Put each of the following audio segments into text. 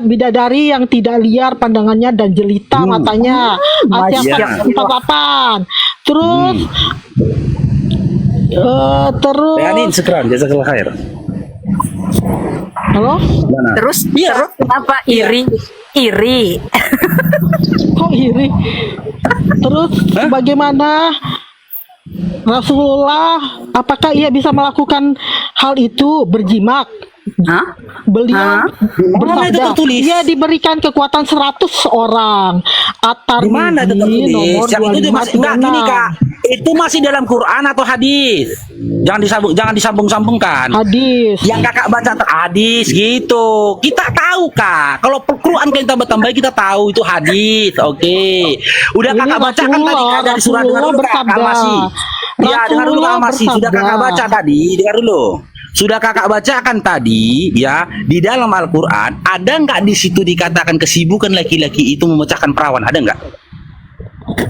bidadari yang tidak liar pandangannya dan jelita matanya. Asiapat 48. Terus Leanin sekarang jazakallah khair. halo? Mana? Terus kenapa iri? Iri. Kok iri? Terus bagaimana Rasulullah, apakah ia bisa melakukan hal itu, berjimak? Hah? Beliau Mana itu bersabda, tertulis? ia diberikan kekuatan 100 orang. Di mana itu At-Tirmidzi tertulis? nomor Yang itu masih enggak gini 2536. Kak. Itu masih dalam Quran atau hadis? Jangan disambung-sambungkan. Hadis. Yang kakak baca hadis gitu. Kita tahu Kak. Kalau Quran kita tambah kita tahu itu hadis. Oke. Udah Ini kakak baca kan tadi Kak, dari surah dengar dulu Kak Al-Masih. Ya dengar dulu Kak Al-Masih. Sudah kakak baca tadi, dengar dulu. Sudah kakak bacakan tadi ya, di dalam Al-Quran ada nggak di situ dikatakan kesibukan laki-laki itu memecahkan perawan? Ada nggak?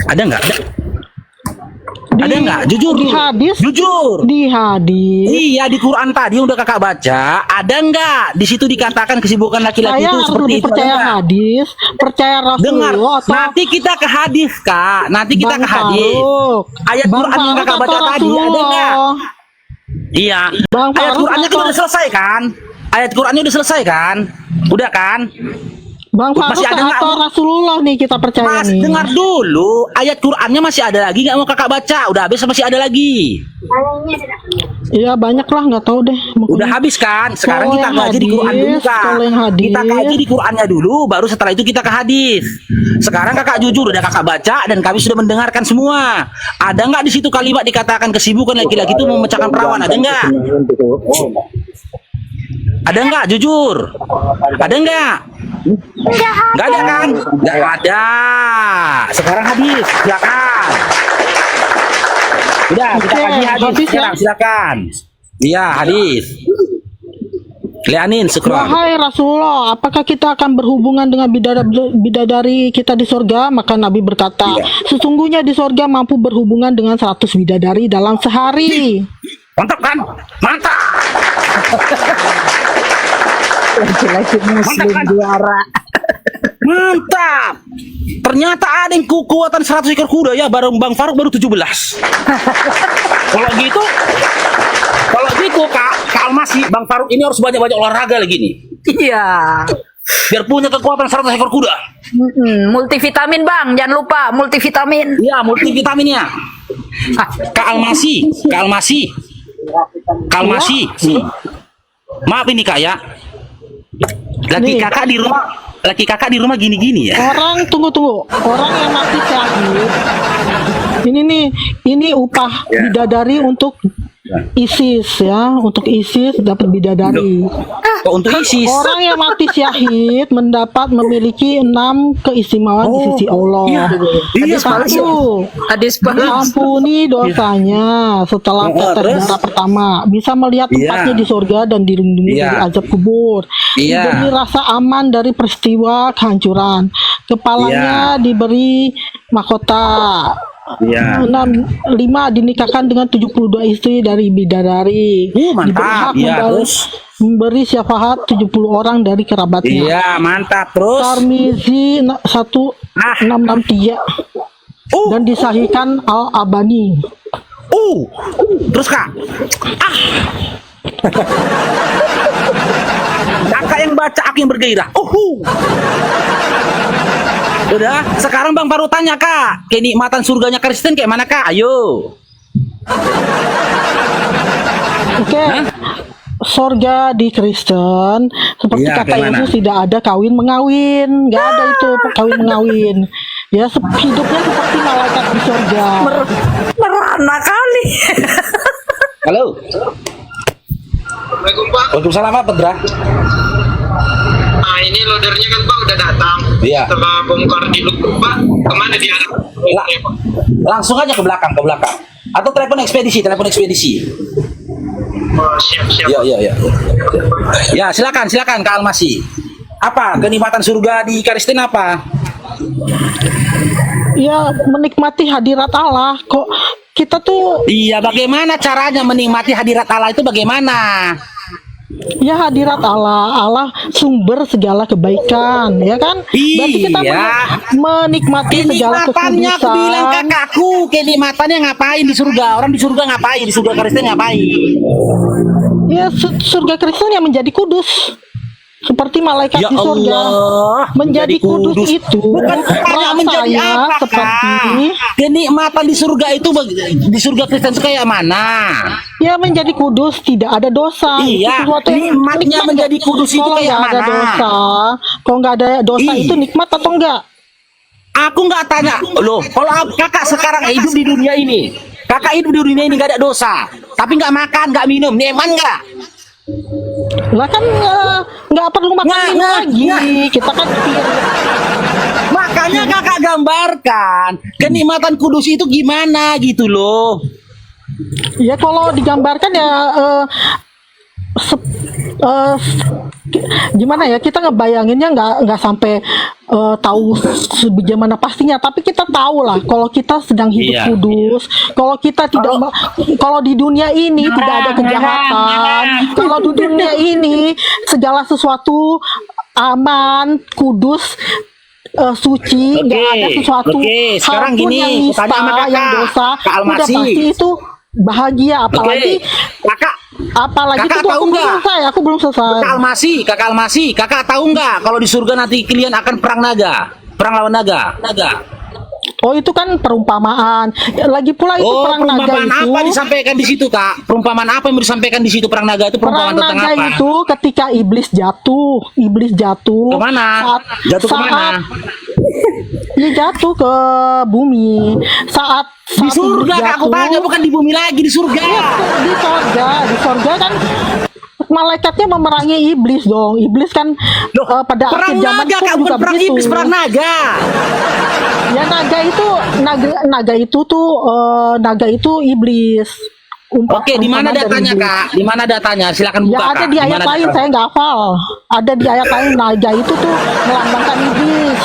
Ada nggak? Ada nggak? Jujur. Di hadis. Jujur. Di hadis. Iya di Quran tadi yang udah kakak baca, ada nggak di situ dikatakan kesibukan laki-laki Saya itu harus seperti lebih itu? percaya Ada nggak? hadis, percaya Dengar, Rasulullah atau nanti kita ke hadis Kak, nanti kita Bang ke hadis. Faruk. Ayat Bang Quran yang Faruk kakak atau baca tadi ada Rasulullah? nggak? Iya. Bang Ayat Faruk Qurannya kan atau- udah selesai kan? Ayat Qurannya udah selesai kan? Udah kan? Bang Faruk Masih ada nggak? atau Rasulullah nih kita percaya Mas, nih. dengar dulu. Ayat Qurannya masih ada lagi nggak mau kakak baca? Udah habis masih ada lagi? Iya banyak lah, nggak tahu deh. Udah habis kan? Sekarang Kalau kita yang kaji di Quran dulu hadis, Kak. kalau yang hadis. Kita kaji di Qurannya dulu, baru setelah itu kita ke hadis. Sekarang kakak jujur, udah kakak baca dan kami sudah mendengarkan semua. Ada nggak di situ kalimat dikatakan kesibukan laki-laki itu memecahkan perawan? Ada nggak? Ada nggak? Jujur. Ada nggak? Nggak ada kan? Nggak ada. Sekarang hadis, silakan. Udah, kita Oke, kaji hadis. hadis ya. Sekarang silakan. Iya, hadis. Leanin sekarang. Wahai Rasulullah, apakah kita akan berhubungan dengan bidadari kita di sorga? Maka Nabi berkata, Iya. sesungguhnya di sorga mampu berhubungan dengan 100 bidadari dalam sehari. Mantap kan? Mantap. Laki-laki muslim Mantap, kan? juara. Mantap. Ternyata ada yang kekuatan 100 ekor kuda ya, bareng Bang Faruk baru 17. Kalau gitu Kak Almasi, Bang Faruk ini harus banyak-banyak olahraga lagi nih. Iya. Biar punya kekuatan 100 ekor kuda. Multivitamin Bang, jangan lupa multivitamin. Iya, multivitaminnya. Kak Almasi. Maaf ini Kak ya. Laki Nih. kakak di rumah gini-gini ya. Orang tunggu. Orang yang mati syahid. Ini upah bidadari untuk ISIS ya, untuk ISIS dapat bidadari. Kok untuk ISIS? Orang yang mati syahid memiliki 6 keistimewaan di sisi Allah. Iya, Satu, Hadis palsu. diampuni dosanya setelah tetes terus? darah pertama, bisa melihat tempatnya di surga dan dilindungi Iya. dari azab kubur, Iya. diberi rasa aman dari peristiwa kehancuran, kepalanya diberi mahkota. Iya. 5 dinikahkan dengan 72 istri dari bidadari. Mantap. Diberi hak Iya, terus? memberi syafaat 70 orang dari kerabatnya. Iya, mantap. Terus? Tirmidzi 1663 dan disahihkan Al-Albani. Terus Kak? Kakak yang baca, aku yang bergairah. Udah, sekarang Bang Faruk tanya Kak, kenikmatan surganya Kristen kayak mana Kak? Ayo. Oke. Surga di Kristen seperti Iya, kata kayak mana? Yesus tidak ada kawin mengawin, nggak ada itu kawin mengawin. Ya hidupnya seperti malaikat di surga. Merana kali. Halo. Assalamualaikum Pak. Waalaikumsalam Pak Pedra. Nah ini loadernya kan Pak udah datang. Iya. Setelah bongkar di loop Pak, kemana dia? Pak? Langsung aja ke belakang. Atau telepon ekspedisi. Oh, siap. Iya. Ya, silakan Kak Almasi. Apa kenikmatan surga di Kristen apa? Ya menikmati hadirat Allah. Kok kita tuh Iya, bagaimana caranya menikmati hadirat Allah itu bagaimana? Ya hadirat Allah, Allah sumber segala kebaikan, ya kan? Berarti kita Iya. menikmati segala Kenikmatannya aku bilang kekudusan. kakakku, kenikmatannya ngapain di surga? Orang di surga ngapain? Di surga Kristen ngapain? Ya surga Kristen yang menjadi kudus. Seperti malaikat Ya di surga. Allah, Menjadi kudus itu bukan tanya menjadi rasanya apa, seperti Kak? Kenikmatan di surga itu di surga Kristen itu kayak mana? ya menjadi kudus, tidak ada dosa. Itu Iya, sesuatu yang nikmatnya nikmat. menjadi kudus itu Kalau kayak nggak ada mana? dosa, kalau nggak ada dosa Ih. itu nikmat atau enggak? Aku nggak tanya loh. Kalau kakak sekarang hidup di dunia ini, kakak hidup di dunia ini nggak ada dosa, tapi nggak makan, nggak minum, nyaman nggak? Lah kan nggak perlu makan Nggak, minum nggak, lagi. nggak. Kita kan Makanya kakak gambarkan kenikmatan kudus itu gimana gitu loh. ya kalau digambarkan ya sep- gimana ya, kita ngebayanginnya nggak sampai tahu sebagaimana pastinya, tapi kita tahu lah kalau kita sedang hidup Iya, kudus, kalau kita tidak kalau di dunia ini tidak ada kejahatan, kalau di dunia ini segala sesuatu aman, kudus, suci, nggak ada sesuatu oke. Sekarang hal pun gini, yang aku nista, tanya sama kakak, yang dosa, Kak udah Almasi. pasti itu bahagia. Apalagi kakak apalagi Kakak itu tahu aku belum nggak? selesai, aku belum selesai. Kakak Almasi, kakak tahu nggak kalau di surga nanti kalian akan perang naga, perang lawan naga, Oh itu kan perumpamaan. Ya, lagi pula itu Oh, perang naga perumpamaan itu. apa disampaikan di situ, Kak? Perumpamaan apa yang disampaikan di situ perang naga itu Perang perumpamaan tentang naga apa? itu ketika iblis jatuh Kemana? Jatuh kemana? Dia jatuh ke bumi. Saat Di surga, Kak, aku jatuh, tanya, bukan di bumi lagi, di surga. di sorga kan malaikatnya memerangi iblis dong. Iblis kan Loh, pada perang akhir zaman naga, pun Kak, juga bukan perang begitu. iblis, perang naga. Ya naga itu iblis. Oke, di mana Umpamaan dari datanya, iblis. Kak? Di mana datanya? Silakan buka, Ya ada Kak. di ayat mana lain, datanya? saya nggak hafal. Ada di ayat lain, naga itu tuh melambangkan iblis.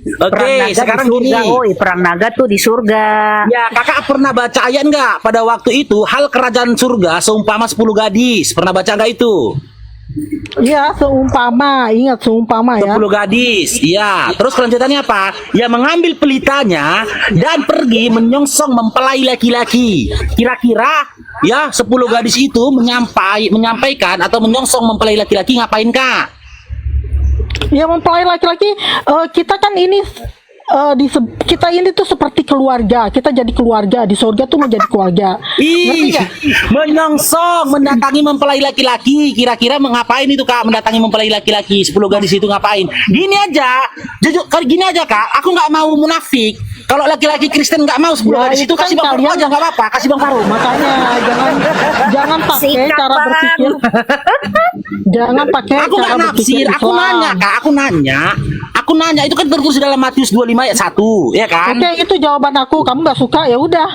Perang Oke, naga sekarang di gini. surga, oi, perang naga tuh di surga. Ya, kakak pernah baca ayat nggak? Pada waktu itu, hal kerajaan surga seumpama 10 gadis. Pernah baca nggak itu? Ya seumpama, ingat seumpama ya. 10 gadis, iya. Terus kelanjutannya apa? Ya mengambil pelitanya dan pergi menyongsong mempelai laki-laki. Kira-kira ya 10 gadis itu menyampaikan atau menyongsong mempelai laki-laki ngapain, Kak? Ya mempelai laki-laki, kita kan ini kita ini tuh seperti keluarga. Kita jadi keluarga di surga tuh menjadi keluarga. Ngerti Ih, nggak? menyongsong mendatangi mempelai laki-laki. Kira-kira mengapain itu, Kak? Mendatangi mempelai laki-laki. 10 gadis itu ngapain? Gini aja, jujur, gini aja, Kak. Aku nggak mau munafik. Kalau laki-laki Kristen nggak mau 10 Ya, gadis itu itu, kasih kan bang Farouk kalian- aja nggak apa-apa. Kasih bang Farouk. Makanya jangan pakai Sikat, cara Bang. berpikir. Jangan pakai Aku cara nggak berpikir nafsir. Aku Islam. nanya, Kak. Aku nanya. Itu kan tertulis dalam Matius 25 ayat 1, ya kan? Oke, itu jawaban aku. Kamu nggak suka ya udah.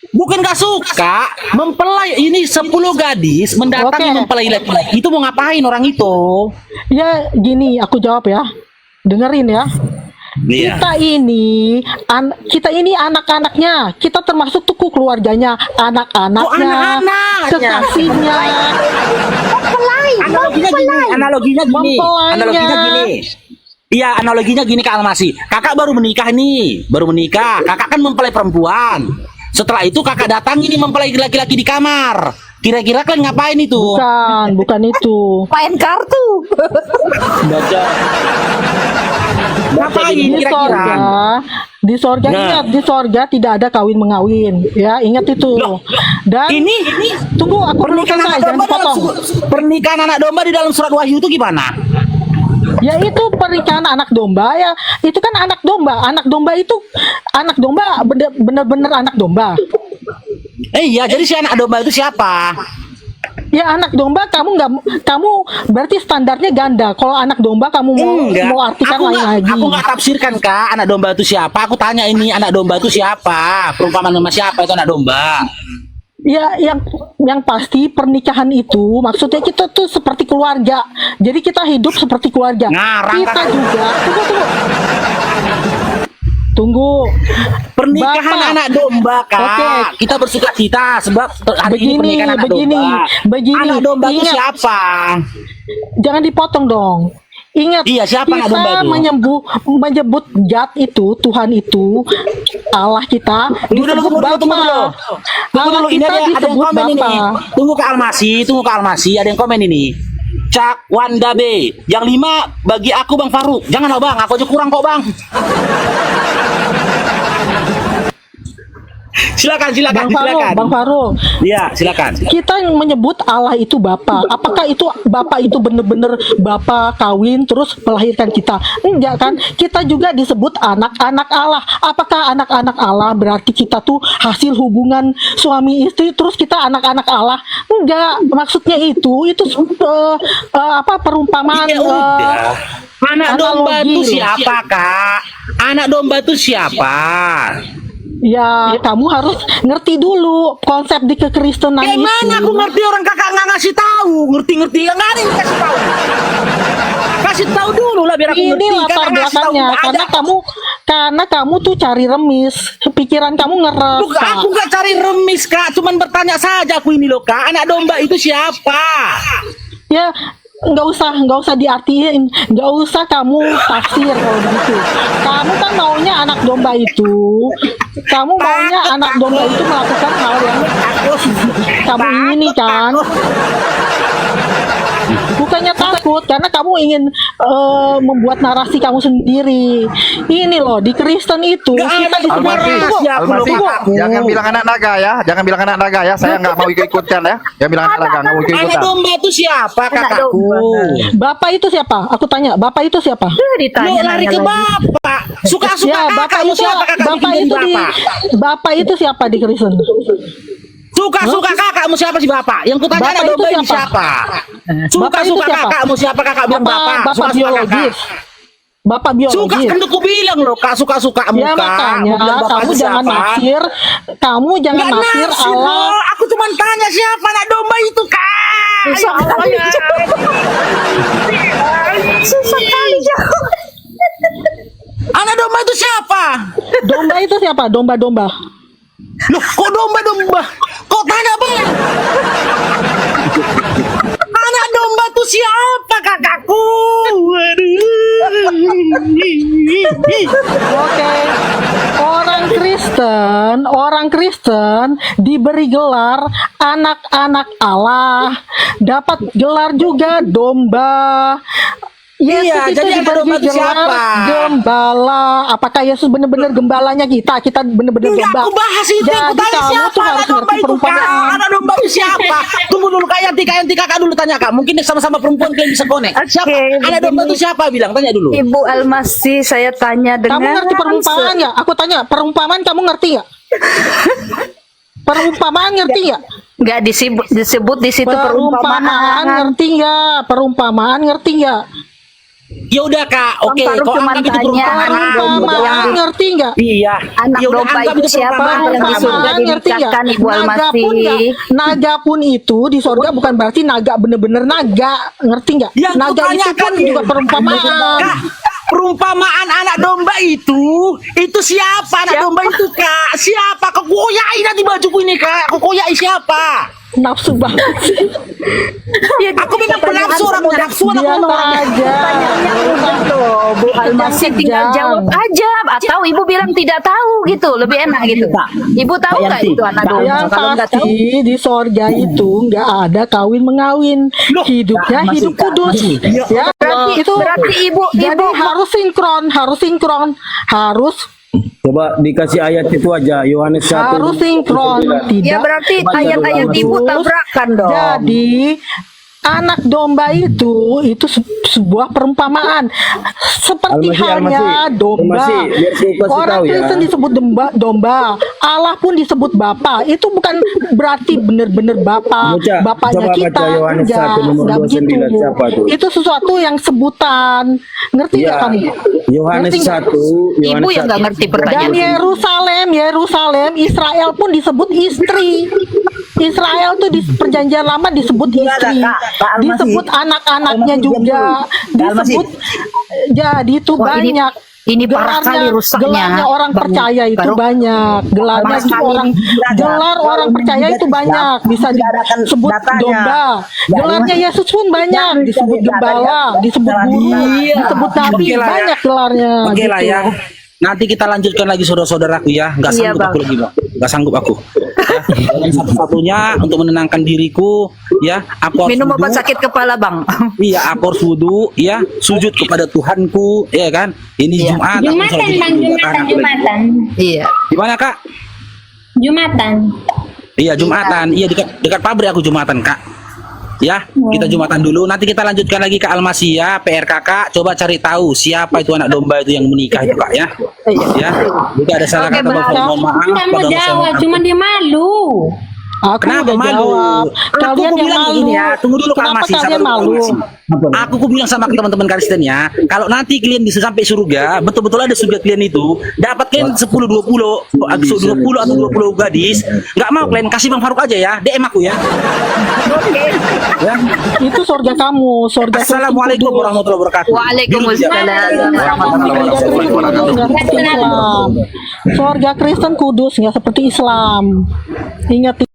Bukan gak suka, mempelai ini 10 gadis mendatangi Oke. mempelai laki-laki. Itu mau ngapain orang itu? Ya gini, aku jawab ya. Dengerin ya. Iya. Kita ini anak-anaknya, kita termasuk tuh keluarganya, anak-anaknya, anak-anaknya? kekasihnya. Analoginya gini. Mempelainya. Analoginya gini. Iya, analoginya gini, Kak Almasi. Kakak baru menikah nih, Kakak kan mempelai perempuan. Setelah itu kakak datang ini mempelai laki-laki di kamar. Kira-kira kalian ngapain itu? Bukan itu. Main kartu. Baca. Ngapain Di kira-kira? sorga, Nah. ingat, di sorga tidak ada kawin mengawin, ya ingat itu. Dan Ini tunggu, aku belum pernikahan selesai, anak jangan domba dipotong. pernikahan anak domba di dalam surat Wahyu itu gimana? Ya itu pernikahan anak domba ya, itu kan anak domba itu bener-bener anak domba. Iya, jadi si anak domba itu siapa? Ya anak domba kamu berarti standarnya ganda. Kalau anak domba kamu mau artikan lain lagi. Aku nggak tafsirkan, Kak, anak domba itu siapa. Aku tanya ini anak domba itu siapa? Perumpamaan nama siapa itu anak domba? Ya yang pasti pernikahan itu maksudnya kita tuh seperti keluarga. Jadi kita hidup seperti keluarga. Ngarang, Kita Kak. juga tunggu. Pernikahan Bapak. anak domba, Kak. Oke. Kita bersuka cita sebab hari ini pernikahan anak domba. begini. Anak domba itu Ingat. siapa? Jangan dipotong dong. Ingat, Iya, siapa anak domba kita itu? menyebut God itu, Tuhan itu, Allah kita disebut Tunggu Bapa. dulu. Tunggu Allah dulu, ini kita ada yang disebut komen ini. Bapa. Tunggu ke Almasi, ada yang komen ini. Cak Wanda B. Yang 5 bagi aku Bang Faruk. Janganlah Bang, aku aja kurang kok Bang. Silakan. Bang Faruk. Iya, silakan. Kita yang menyebut Allah itu Bapa. Apakah itu Bapa itu benar-benar Bapa kawin terus melahirkan kita? Enggak kan? Kita juga disebut anak-anak Allah. Apakah anak-anak Allah berarti kita tuh hasil hubungan suami istri terus kita anak-anak Allah? Enggak. Maksudnya itu perumpamaan Ya udah. Anak domba analogi itu loh. siapa, Kak? Anak domba itu siapa? Ya, kamu harus ngerti dulu konsep di kekristenan Kayak itu. mana aku ngerti orang kakak nggak ngasih tahu, ngerti yang nggak ada yang kasih tahu. Kasih tahu dulu lah biar aku Ini ngerti. latar Kakak ngasih tahu belakangnya nggak ada. karena kamu tuh cari remis, pikiran kamu Loh, ngeresah. aku nggak cari remis Kak, cuman bertanya saja aku ini loh Kak. Anak domba itu siapa? Ya, nggak usah diartiin, nggak usah kamu tafsir kalau begitu. Kamu kan maunya anak domba itu, melakukan hal yang kamu ingini kan? Bukannya takut, karena kamu ingin membuat narasi kamu sendiri. Ini loh, di Kristen itu Nggak kita ada disebut narasi. Tunggu, Ya, aku Almasi, lupa. jangan bilang anak naga ya, jangan bilang anak naga ya. Saya nggak mau ikut-ikutan ya. Jangan bilang anak naga, nggak mau Anak ikut-ikutan. domba itu siapa kakakku? Bapak itu siapa? Aku tanya, Bapak itu siapa? Ditanya Lo lari ke bapak. Suka-suka Ya, kakakmu siapa kakak Bapak bikin itu di bapak? Bapak itu siapa di Kristen? Suka-suka kakakmu siapa sih bapak? Yang kutanya Bapak anak itu domba ini siapa? siapa? Bapak itu Suka-suka siapa? kakakmu siapa kakak bilang bapak? Bapak Suka-suka biologis. kakak. Bapak Suka biologis. kan aku bilang loh kak suka-suka Ya muka. makanya kamu jangan naksir, Nggak naksir naksir Allah. loh. Aku cuma tanya siapa anak domba itu kak. Ya Allah ya. Susah kali jauh. Anak domba itu siapa? Domba itu siapa? Domba-domba. Loh kok domba-domba? Kok tanya bang? Anak domba itu siapa kakakku? Oke. Orang Kristen diberi gelar anak-anak Allah, dapat gelar juga domba. Yesus Iya, itu jadi anak diberi domba itu gelar siapa? gembala. Apakah Yesus benar-benar gembalanya kita? Kita benar-benar Enggak, domba. aku bahas itu. Jadi Aku tanya kamu siapa tuh harus anak domba ngerti itu kak? perumpamaan. Anak domba itu siapa? Tunggu dulu kak Yanti kakak dulu tanya kak. Mungkin sama-sama perempuan kalian bisa connect. Siapa? Oke, Anak domba itu siapa? Bilang tanya dulu. Ibu Almasi, saya tanya dengan Kamu ngerti perumpamaan ya? Aku tanya, perumpamaan kamu ngerti ya? Perumpamaan ngerti ya? Nggak disebut di situ perumpamaan. ngerti ya? Perumpamaan ngerti ya? Ya udah kak, oke. Bang Faruk Kau cuman anggap itu tanya perumpamaan. Perumpamaan ngerti nggak? Iya. Anak Ya udah, domba anggap itu siapa perumpamaan. yang di surga Perumpamaan ngerti nggak? dinikahkan Ibu Almasi? Naga pun itu di sorga bukan berarti naga bener-bener naga, ngerti nggak? Yang Naga itu kutanyakan pun juga perumpamaan. Kak, perumpamaan anak domba itu siapa anak domba itu kak? Siapa? Kau koyai nanti bajuku ini kak. Kau koyai siapa? Nafsu banget. Ya, Aku memang penafsu orang nafsu anak Biasa orang. aja. loh, Bu Almasi tinggal jawab aja, atau Ibu bilang tidak tahu gitu, lebih enak gitu. Ibu tahu nggak itu anak domba? Yang Kalau nggak tahu, pasti di sorga itu nggak ada kawin mengawin, Loh, hidupnya hidup kudus. Ya, berarti Ibu jadi harus sinkron, harus Coba dikasih ayat itu aja, Yohanes 1. harus sinkron. Tidak. ya berarti ayat-ayat Ibu tabrakan dong. Jadi anak domba itu sebuah perumpamaan seperti halnya domba. biar saya kasih Orang tahu ya. Kristen disebut domba, Allah pun disebut Bapa. Itu bukan berarti benar-benar Bapa, Baca, bapaknya coba kita. baca Yohanes 1 nomor Enggak 29 begitu. siapa tuh? Itu sesuatu yang sebutan. Ngerti nggak Ya, kamu? Yohanes Ngerti nggak? 1. Ibu yang nggak ngerti Dan pertanyaan. Yerusalem, Israel pun disebut istri. Israel tuh di perjanjian lama disebut istri, Kak Almasi. disebut anak-anaknya juga, disebut. Jadi itu Wah, ini banyak. Ini parah kali rusaknya. Gelarnya orang percaya itu Baru- banyak. Gelarnya Mas itu kami orang tidak ada. gelar Kalau orang percaya tidak itu Islam, banyak. Bisa tidak ada kan disebut datanya. domba. Jadi Gelarnya Mas- Yesus pun banyak. Jangan Disebut bisa gembala, lihat. disebut Jangan guru, bisa. disebut nabi, Oke lah ya. banyak gelarnya. Oke lah gitu. ya. Nanti kita lanjutkan lagi saudara-saudaraku ya. Nggak Iya, sanggup Bang. aku lagi bang. Nggak sanggup aku. Ya. Dan satu-satunya untuk menenangkan diriku ya. Aku harus Minum wudhu. obat sakit kepala, Bang. Iya, aku harus wudhu ya. Sujud kepada Tuhanku, ya kan. Ini Iya. Jumat. aku Jumatan sholat bang, Jumat. Jumatan, Jumatan, Iya. Gimana kak? Jumatan. Iya Jumatan. Iya dekat pabrik aku Jumatan kak. Ya, kita Jumatan dulu. Nanti kita lanjutkan lagi ke Almasih ya. PR kakak, coba cari tahu siapa itu anak domba itu yang menikah itu kak ya. Ya, jika ada salah Oke, kata Bang. Bapak, mohon maaf. Nggak mau Pada jawab, masyarakat. cuma dia malu. Aku Kenapa udah malu? jawab. Aku Kalian yang bilang malu. begini ya, tunggu dulu Kak Kenapa Almasih, kalian sabar dulu, Kak malu? Almasih. Aku bilang sama teman-teman Kristen ya, kalau nanti kalian bisa sampai surga, betul-betul ada surga kalian itu, dapat kalian 10-20 atau 20 gadis, nggak mau kalian kasih Bang Faruk aja ya, DM aku ya. Ya. Itu surga kamu, surga Assalamualaikum warahmatullahi wabarakatuh. Waalaikumsalam. Surga Kristen kudus, nggak seperti Islam. Ingat